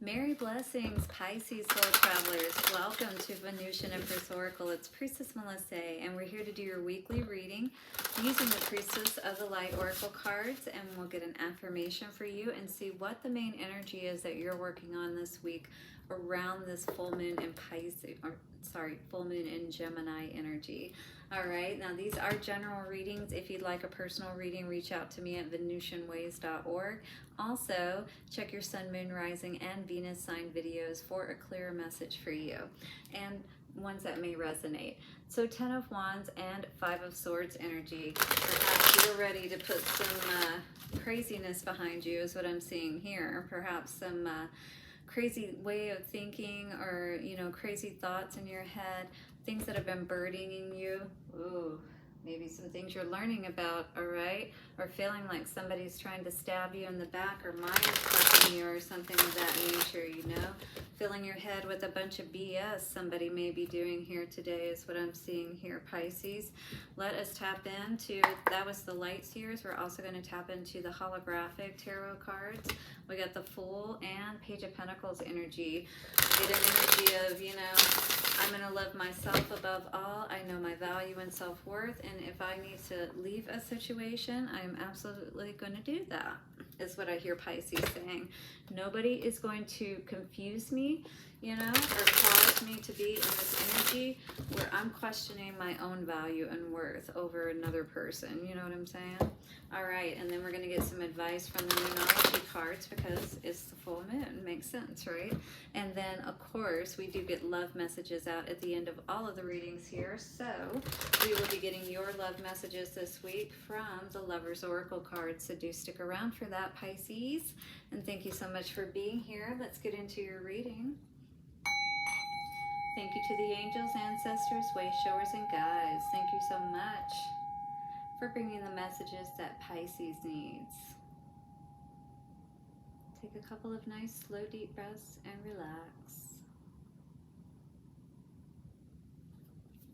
Merry blessings, Pisces soul travelers. Welcome to Venusian Empress Oracle. It's Priestess Melissae, and we're here to do your weekly reading using the Priestess of the Light Oracle cards, and we'll get an affirmation for you and see what the main energy is that you're working on this week around this full moon in Pisces, full moon in Gemini energy. All right, now these are general readings. If you'd like a personal reading, reach out to me at venusianways.org. Also, check your sun, moon, rising, and Venus sign videos for a clearer message for you and ones that may resonate. So 10 of Wands and 5 of Swords energy. Perhaps you're ready to put some craziness behind you is what I'm seeing here. Perhaps some crazy way of thinking, or crazy thoughts in your head, things that have been burdening you. Ooh, maybe some things you're learning about, all right? Or feeling like somebody's trying to stab you in the back, or mind fucking you, or something of that nature, Filling your head with a bunch of BS somebody may be doing here today is what I'm seeing here, Pisces. Let us tap into, that was the light seers. We're also going to tap into the holographic tarot cards. We got the Fool and Page of Pentacles energy. We get an energy of, I'm going to love myself above all. I know my value and self-worth, and if I need to leave a situation, I am absolutely going to do that, is what I hear Pisces saying. Nobody is going to confuse me, or cause me to be in this energy where I'm questioning my own value and worth over another person. You know what I'm saying? All right, and then we're going to get some advice from the Moonology cards because it's the full moon. Makes sense, right? And then, of course, we do get love messages out at the end of all of the readings here. So we will be getting your love messages this week from the Lover's Oracle cards. So do stick around for that, Pisces. And thank you so much for being here. Let's get into your reading. Thank you to the angels, ancestors, way showers, and guides. Thank you so much for bringing the messages that Pisces needs. Take a couple of nice, slow, deep breaths and relax.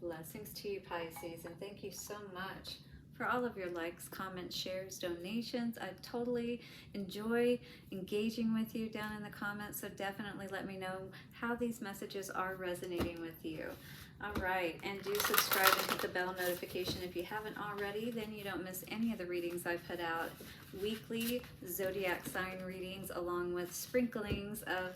Blessings to you, Pisces, and thank you so much for all of your likes, comments, shares, donations. I totally enjoy engaging with you down in the comments, so definitely let me know how these messages are resonating with you. All right, and do subscribe and hit the bell notification if you haven't already, then you don't miss any of the readings I put out. Weekly zodiac sign readings along with sprinklings of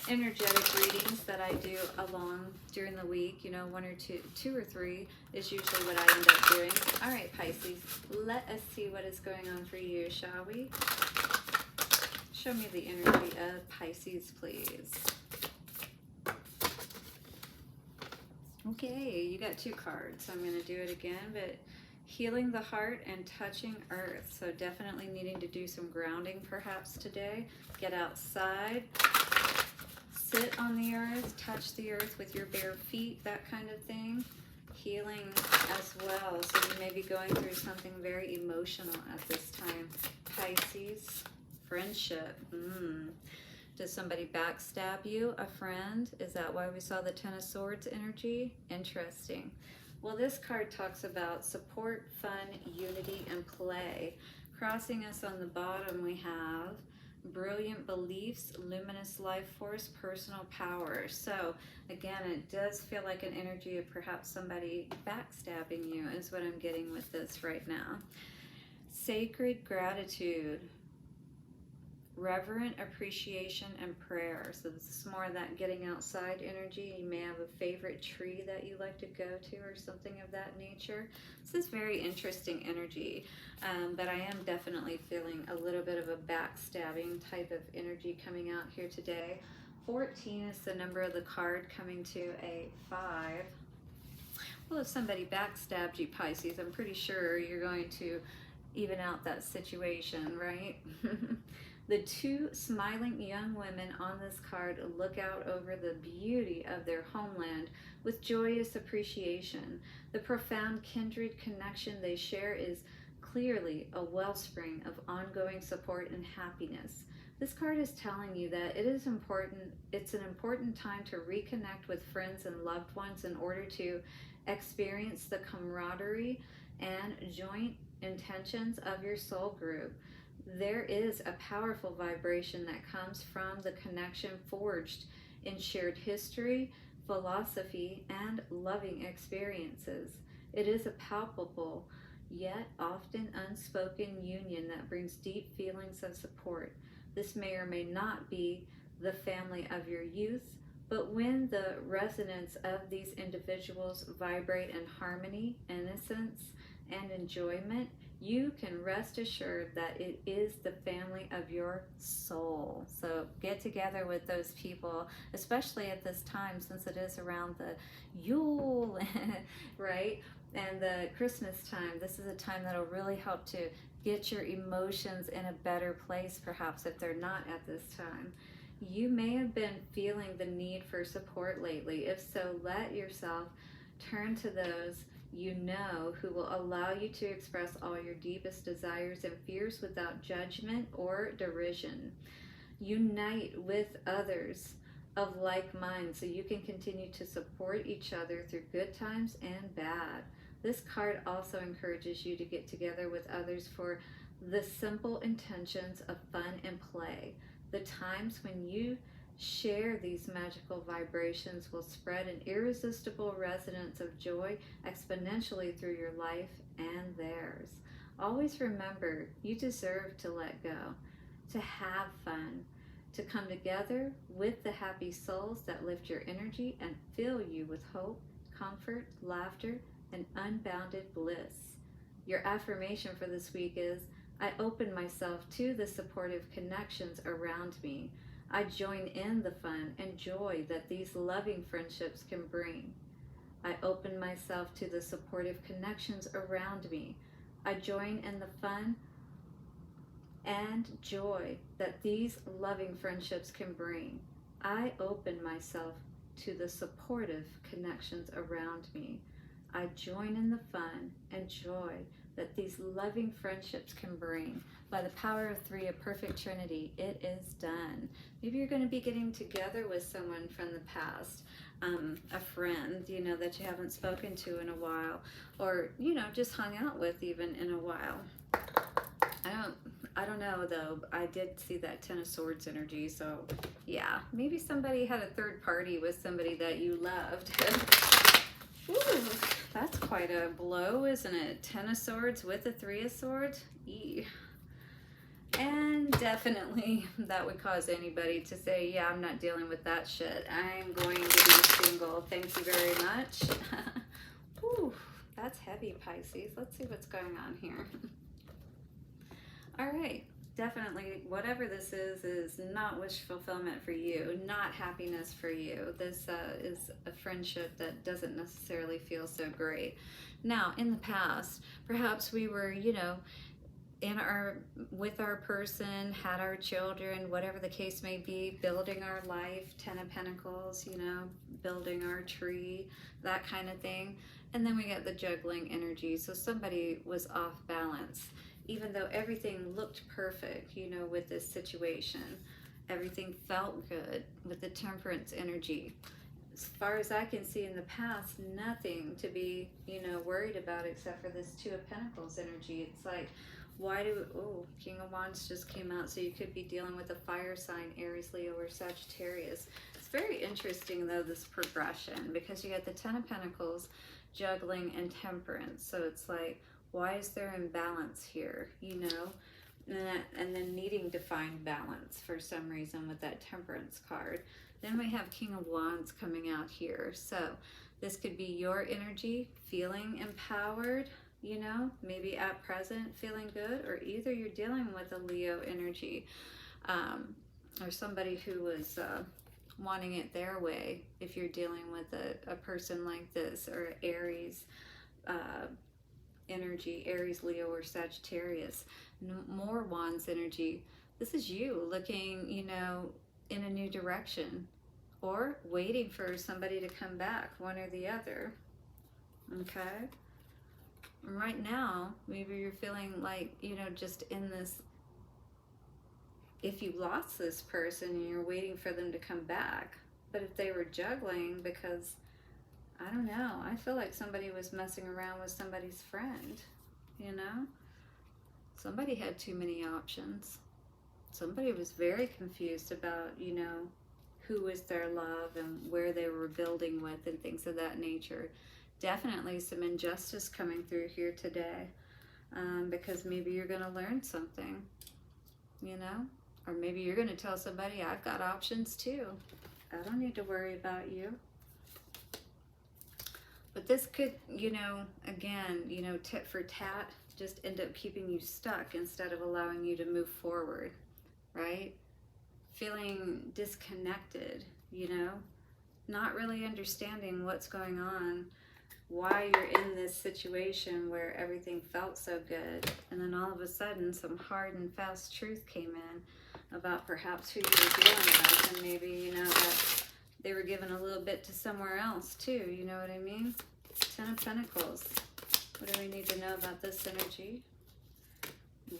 energetic readings that I do along during the week. One or two or three is usually what I end up doing. All right, Pisces, let us see what is going on for you, shall we? Show me the energy of Pisces, please. Okay, you got 2 cards, so I'm going to do it again, but healing the heart and touching earth. So definitely needing to do some grounding perhaps today. Get outside, sit on the earth, touch the earth with your bare feet, that kind of thing. Healing as well. So you may be going through something very emotional at this time. Pisces, friendship. Does somebody backstab you? A friend? Is that why we saw the 10 of Swords energy? Interesting. Well, this card talks about support, fun, unity, and play. Crossing us on the bottom, we have brilliant beliefs, luminous life force, personal power. So again, it does feel like an energy of perhaps somebody backstabbing you is what I'm getting with this right now. Sacred gratitude, reverent appreciation, and prayer. So this is more of that getting outside energy. You may have a favorite tree that you like to go to or something of that nature. This is very interesting energy, but I am definitely feeling a little bit of a backstabbing type of energy coming out here today. 14 is the number of the card, coming to a 5. Well, if somebody backstabbed you, Pisces, I'm pretty sure you're going to even out that situation, right? The 2 smiling young women on this card look out over the beauty of their homeland with joyous appreciation. The profound kindred connection they share is clearly a wellspring of ongoing support and happiness. This card is telling you that it is important, it's an important time to reconnect with friends and loved ones in order to experience the camaraderie and joint intentions of your soul group. there is a powerful vibration that comes from the connection forged in shared history, philosophy, and loving experiences. It is a palpable, yet often unspoken union that brings deep feelings of support. This may or may not be the family of your youth, but when the resonance of these individuals vibrate in harmony, innocence, and enjoyment, you can rest assured that it is the family of your soul. So get together with those people, especially at this time, since it is around the Yule, right? And the Christmas time. This is a time that'll really help to get your emotions in a better place, perhaps, if they're not at this time. You may have been feeling the need for support lately. If so, let yourself turn to those you know who will allow you to express all your deepest desires and fears without judgment or derision. Unite with others of like mind so you can continue to support each other through good times and bad. This card also encourages you to get together with others for the simple intentions of fun and play. The times when you share these magical vibrations will spread an irresistible resonance of joy exponentially through your life and theirs. Always remember, you deserve to let go, to have fun, to come together with the happy souls that lift your energy and fill you with hope, comfort, laughter, and unbounded bliss. Your affirmation for this week is, I open myself to the supportive connections around me. I join in the fun and joy that these loving friendships can bring. I open myself to the supportive connections around me. I join in the fun and joy that these loving friendships can bring. I open myself to the supportive connections around me. I join in the fun and joy that these loving friendships can bring. By the power of three, a perfect trinity, it is done. Maybe you're going to be getting together with someone from the past, a friend, that you haven't spoken to in a while, or, just hung out with even in a while. I don't know though. I did see that Ten of Swords energy, so yeah, maybe somebody had a third party with somebody that you loved. Ooh, that's quite a blow, isn't it? Ten of Swords with a Three of Swords. Eee. And definitely that would cause anybody to say, yeah, I'm not dealing with that shit. I'm going to be single. Thank you very much. Ooh, that's heavy, Pisces. Let's see what's going on here. All right. Definitely, whatever this is not wish fulfillment for you, not happiness for you. This is a friendship that doesn't necessarily feel so great. Now, in the past, perhaps we were, with our person, had our children, whatever the case may be, building our life, Ten of Pentacles, building our tree, that kind of thing. And then we got the juggling energy. So somebody was off balance. Even though everything looked perfect, with this situation, everything felt good with the Temperance energy. As far as I can see in the past, nothing to be, worried about except for this Two of Pentacles energy. It's like, King of Wands just came out, so you could be dealing with a fire sign, Aries, Leo, or Sagittarius. It's very interesting, though, this progression, because you got the Ten of Pentacles, juggling, and Temperance. So it's like, why is there imbalance here, and then needing to find balance for some reason with that Temperance card. Then we have King of Wands coming out here. So this could be your energy, feeling empowered, maybe at present feeling good, or either you're dealing with a Leo energy, or somebody who was wanting it their way, if you're dealing with a person like this, or Aries energy, Aries, Leo, or Sagittarius. More Wands energy. This is you looking, in a new direction, or waiting for somebody to come back, one or the other. Okay? And right now, maybe you're feeling like, just in this, if you lost this person and you're waiting for them to come back, but if they were juggling because, I don't know, I feel like somebody was messing around with somebody's friend, Somebody had too many options. Somebody was very confused about, you know, who was their love and where they were building with and things of that nature. Definitely some injustice coming through here today, because maybe you're going to learn something, you know, or maybe you're going to tell somebody, I've got options too. I don't need to worry about you. But this could, you know, again, you know, tit for tat, just end up keeping you stuck instead of allowing you to move forward, right? Feeling disconnected, you know, not really understanding what's going on, why you're in this situation where everything felt so good, and then all of a sudden some hard and fast truth came in about perhaps who you were dealing with, and maybe, you know, that they were given a little bit to somewhere else too, you know what I mean? Ten of Pentacles. What do we need to know about this energy?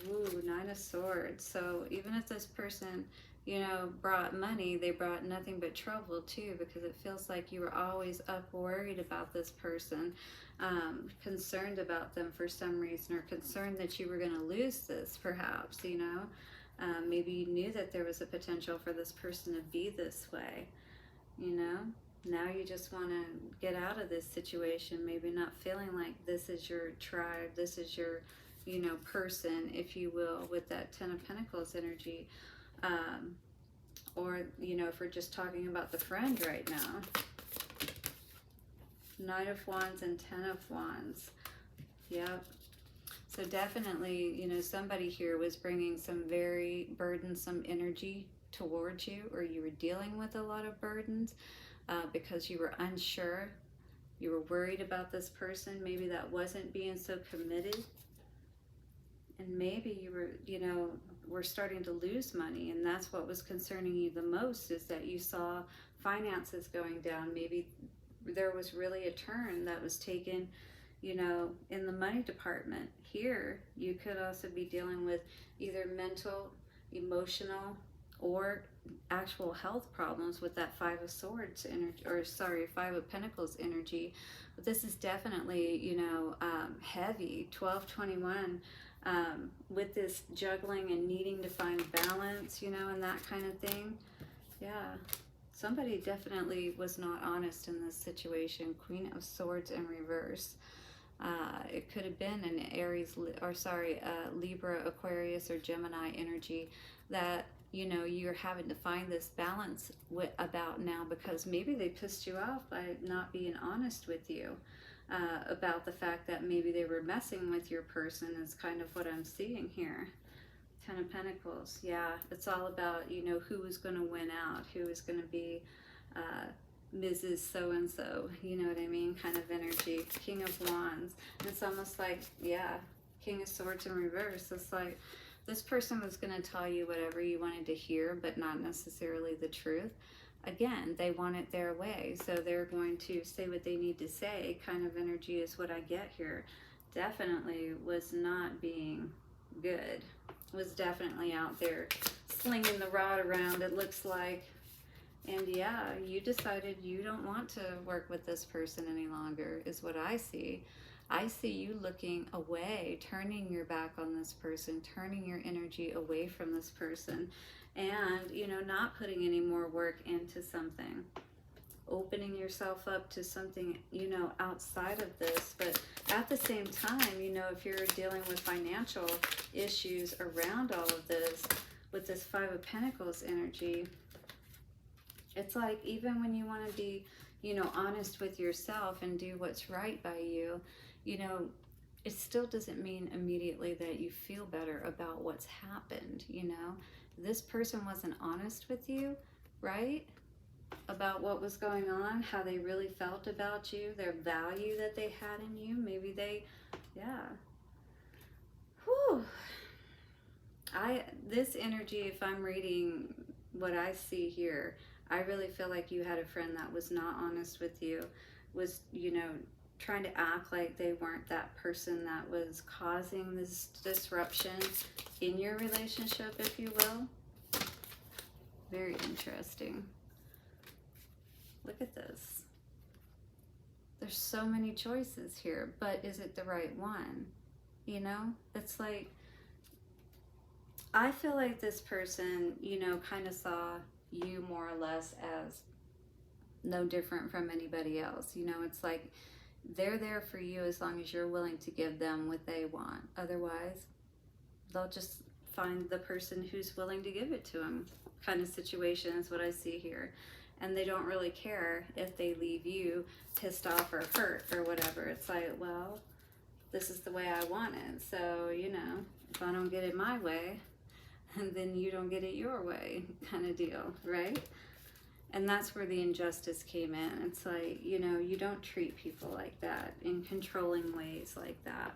Ooh, Nine of Swords. So even if this person, you know, brought money, they brought nothing but trouble too, because it feels like you were always up worried about this person, concerned about them for some reason, or concerned that you were going to lose this perhaps, you know. Maybe you knew that there was a potential for this person to be this way, you know. Now you just want to get out of this situation, maybe not feeling like this is your tribe, this is your, you know, person, if you will, with that Ten of Pentacles energy. Or, you know, if we're just talking about the friend right now. Knight of Wands and Ten of Wands. Yep. So definitely, you know, somebody here was bringing some very burdensome energy towards you, or you were dealing with a lot of burdens because you were unsure. You were worried about this person. Maybe that wasn't being so committed. And maybe you were, you know, were starting to lose money, and that's what was concerning you the most, is that you saw finances going down. Maybe there was really a turn that was taken, you know, in the money department. Here, you could also be dealing with either mental, emotional, or actual health problems with that Five of Swords energy, or sorry, Five of Pentacles energy. But this is definitely, you know, heavy. 1221. With this juggling and needing to find balance, you know, and that kind of thing. Yeah, somebody definitely was not honest in this situation. Queen of Swords in reverse. It could have been an Aries, or sorry, Libra, Aquarius, or Gemini energy that, you know, you're having to find this balance about now, because maybe they pissed you off by not being honest with you. About the fact that maybe they were messing with your person is kind of what I'm seeing here. Ten of Pentacles. Yeah, it's all about, you know, who is going to win out, who is going to be Mrs. So-and-so, you know what I mean, kind of energy. King of Wands. And it's almost like, yeah, King of Swords in reverse. It's like this person was going to tell you whatever you wanted to hear, but not necessarily the truth. Again, they want it their way, so they're going to say what they need to say. Kind of energy is what I get here. Definitely was not being good. Was definitely out there slinging the rod around, it looks like. And yeah, you decided you don't want to work with this person any longer, is what I see. I see you looking away, turning your back on this person, turning your energy away from this person. And, you know, not putting any more work into something, opening yourself up to something, you know, outside of this. But at the same time, you know, if you're dealing with financial issues around all of this, with this Five of Pentacles energy, it's like even when you want to be, you know, honest with yourself and do what's right by you, you know, it still doesn't mean immediately that you feel better about what's happened, you know. This person wasn't honest with you, right? About what was going on, how they really felt about you, their value that they had in you. Maybe they, yeah. Whew. This energy, if I'm reading what I see here, I really feel like you had a friend that was not honest with you, was, you know, trying to act like they weren't that person that was causing this disruption in your relationship, if you will. Very interesting. Look at this. There's so many choices here, but is it the right one? You know, it's like I feel like this person, you know, kind of saw you more or less as no different from anybody else. You know, it's like they're there for you as long as you're willing to give them what they want. Otherwise, they'll just find the person who's willing to give it to them, kind of situation is what I see here. And they don't really care if they leave you pissed off or hurt or whatever. It's like, well, this is the way I want it. So, you know, if I don't get it my way, then you don't get it your way, kind of deal, right? And that's where the injustice came in. It's like, you know, you don't treat people like that, in controlling ways like that.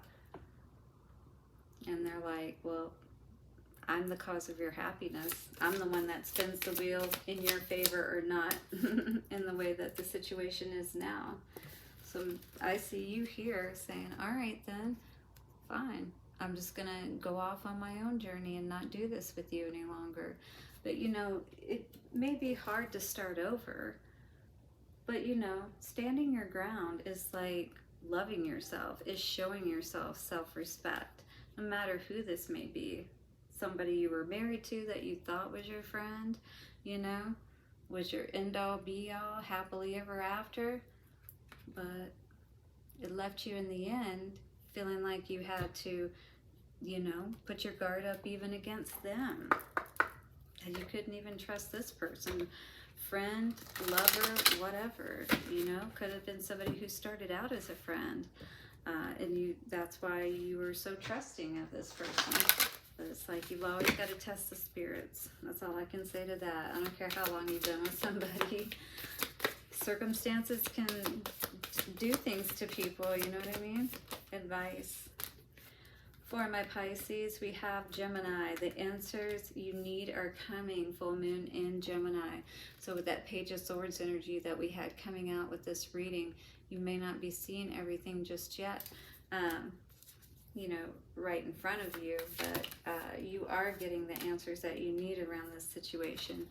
And they're like, well, I'm the cause of your happiness. I'm the one that spins the wheel in your favor or not in the way that the situation is now. So I see you here saying, all right then, fine. I'm just going to go off on my own journey and not do this with you any longer. But, you know, it may be hard to start over. But, you know, standing your ground is like loving yourself, is showing yourself self-respect, no matter who this may be. Somebody you were married to that you thought was your friend, you know, was your end-all be-all, happily ever after. But it left you in the end feeling like you had to, you know, put your guard up even against them. And you couldn't even trust this person. Friend, lover, whatever, you know, could have been somebody who started out as a friend. And that's why you were so trusting of this person. But it's like, you've always got to test the spirits. That's all I can say to that. I don't care how long you've been with somebody. Circumstances can do things to people, you know what I mean? Advice. For my Pisces, we have Gemini. The answers you need are coming. Full moon in Gemini. So with that Page of Swords energy that we had coming out with this reading, you may not be seeing everything just yet, you know, right in front of you, but you are getting the answers that you need around this situation.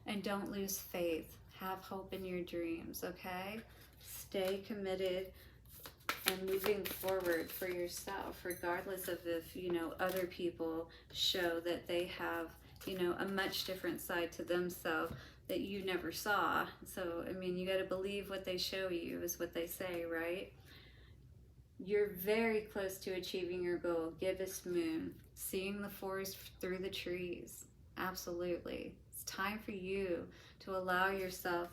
And don't lose faith. Have hope in your dreams, okay? Stay committed and moving forward for yourself, regardless of if, you know, other people show that they have, you know, a much different side to themselves that you never saw. So, I mean, you got to believe what they show you is what they say, right? You're very close to achieving your goal. Gibbous moon, seeing the forest through the trees. Absolutely. It's time for you to allow yourself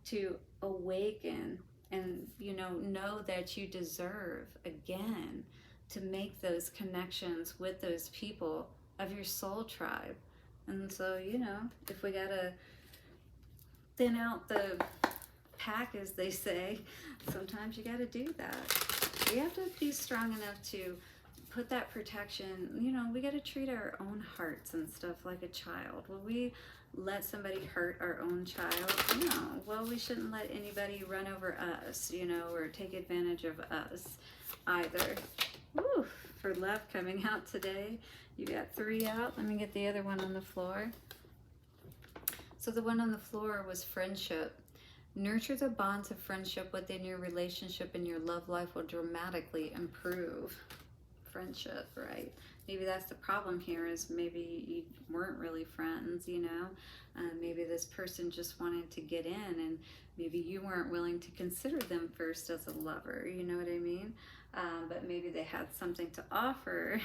to awaken and, you know that you deserve, again, to make those connections with those people of your soul tribe. And so, you know, if we gotta thin out the pack, as they say, sometimes you gotta do that. We have to be strong enough to put that protection, you know, we gotta treat our own hearts and stuff like a child. Will we let somebody hurt our own child? No. Well, we shouldn't let anybody run over us, you know, or take advantage of us either. Woo, for love coming out today. You got 3 out. Let me get the other one on the floor. So the one on the floor was friendship. Nurture the bonds of friendship within your relationship, and your love life will dramatically improve. Friendship, right? Maybe that's the problem here, is maybe you weren't really friends, you know? Maybe this person just wanted to get in, and maybe you weren't willing to consider them first as a lover, you know what I mean? But maybe they had something to offer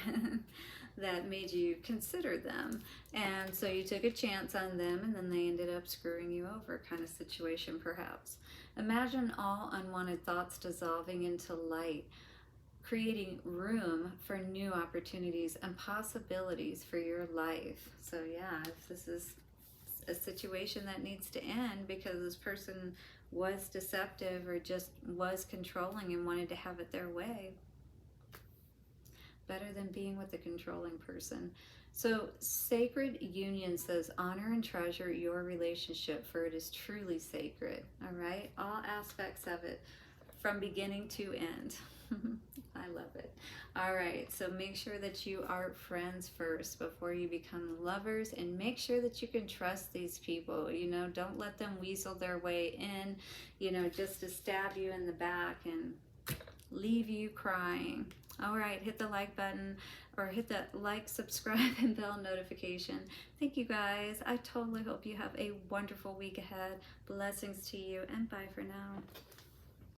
that made you consider them. And so you took a chance on them, and then they ended up screwing you over, kind of situation perhaps. Imagine all unwanted thoughts dissolving into light, creating room for new opportunities and possibilities for your life. So yeah, if this is a situation that needs to end because this person was deceptive or just was controlling and wanted to have it their way, better than being with a controlling person. So Sacred Union says, honor and treasure your relationship, for it is truly sacred. All right, all aspects of it from beginning to end. I love it. All right, so make sure that you are friends first before you become lovers, and make sure that you can trust these people. You know, don't let them weasel their way in, you know, just to stab you in the back and leave you crying. All right, hit the like button, or hit the like, subscribe, and bell notification. Thank you guys. I totally hope you have a wonderful week ahead. Blessings to you, and bye for now.